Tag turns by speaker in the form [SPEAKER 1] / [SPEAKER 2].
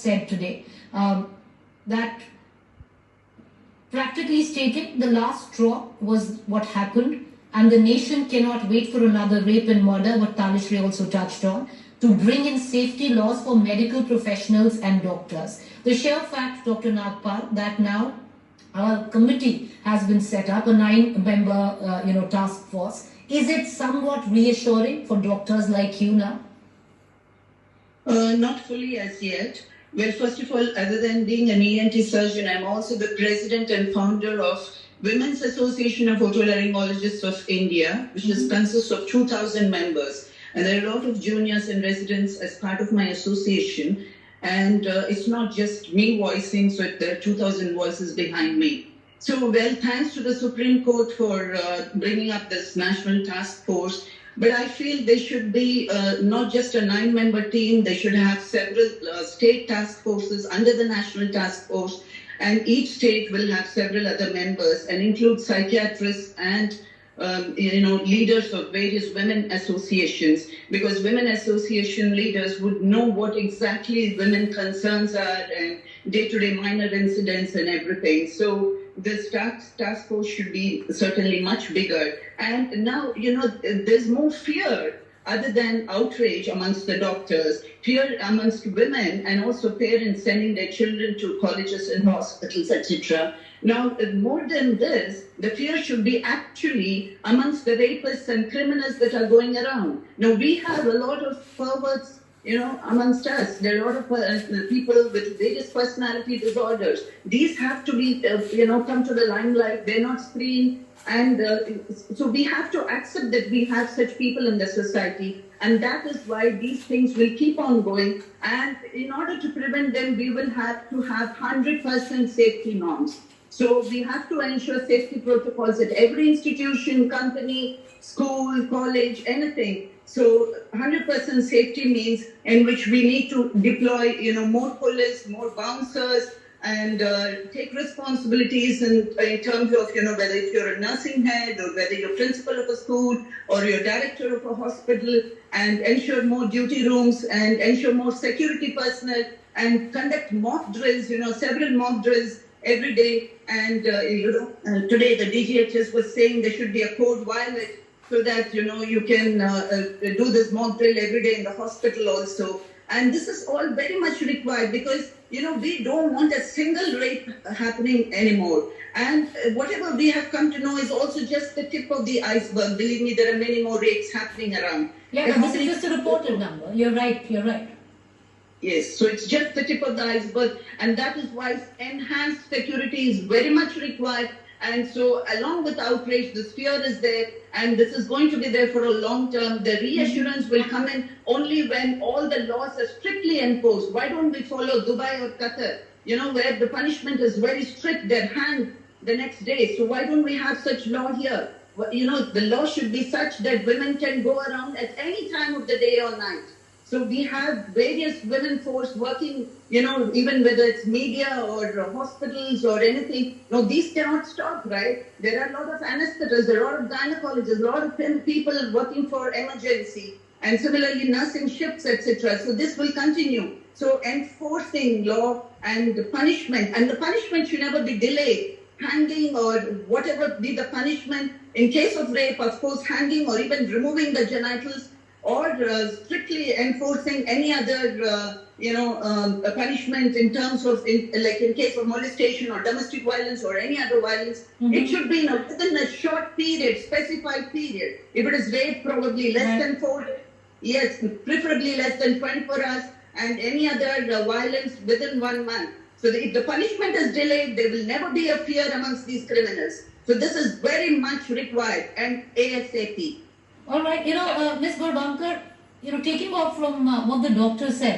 [SPEAKER 1] said today, that practically stating, the last straw was what happened, and the nation cannot wait for another rape and murder, what Talishri also touched on, to bring in safety laws for medical professionals and doctors. The sheer fact, Dr. Nagpal, that now a committee has been set up, a 9-member task force. Is it somewhat reassuring for doctors like you now?
[SPEAKER 2] Not fully as yet. Well, first of all, other than being an ENT surgeon, I'm also the president and founder of Women's Association of Otolaryngologists of India, which consists of 2,000 members. And there are a lot of juniors and residents as part of my association. And it's not just me voicing, so there are 2,000 voices behind me. So, well, thanks to the Supreme Court for bringing up this national task force. But I feel they should be not just a 9-member team, they should have several state task forces under the national task force. And each state will have several other members and include psychiatrists and leaders of various women associations, because women association leaders would know what exactly women concerns are and day-to-day minor incidents and everything. So this task force should be certainly much bigger. And now, there's more fear other than outrage amongst the doctors, fear amongst women and also parents sending their children to colleges and hospitals, etc. Now, more than this, the fear should be actually amongst the rapists and criminals that are going around. Now, we have a lot of perverts, amongst us. There are a lot of people with various personality disorders. These have to be, come to the limelight. They're not screened. And so we have to accept that we have such people in the society. And that is why these things will keep on going. And in order to prevent them, we will have to have 100% safety norms. So we have to ensure safety protocols at every institution, company, school, college, anything. So 100% safety means in which we need to deploy, more police, more bouncers, and take responsibilities in terms of, whether if you're a nursing head or whether you're principal of a school or you're director of a hospital, and ensure more duty rooms and ensure more security personnel and conduct mock drills, several mock drills every day. And, today the DGHS was saying there should be a code violet so that, you can do this mock drill every day in the hospital also. And this is all very much required because, we don't want a single rape happening anymore. And whatever we have come to know is also just the tip of the iceberg. Believe me, there are many more rapes happening around.
[SPEAKER 1] Yeah, this is just a reported number. You're right.
[SPEAKER 2] Yes, so it's just the tip of the iceberg. And that is why enhanced security is very much required. And so along with outrage, this fear is there, and this is going to be there for a long term. The reassurance will come in only when all the laws are strictly enforced. Why don't we follow Dubai or Qatar, where the punishment is very strict, they're hanged the next day. So why don't we have such law here? The law should be such that women can go around at any time of the day or night. So we have various women force working, even whether it's media or hospitals or anything. No, these cannot stop, right? There are a lot of anesthetists, there are a lot of gynecologists, a lot of people working for emergency, and similarly nursing shifts, etc. So this will continue. So enforcing law and punishment, and the punishment should never be delayed. Hanging or whatever be the punishment. In case of rape, of course, hanging or even removing the genitals, or strictly enforcing any other, punishment in terms of, like in case of molestation or domestic violence or any other violence, it should be within a short period, specified period. If it is rape, probably less than 4, yes, preferably less than 24 hours, and any other violence within 1 month. So if the punishment is delayed, there will never be a fear amongst these criminals. So this is very much required, and ASAP.
[SPEAKER 1] All right, Ms. Gurbankar, taking off from what the doctor said,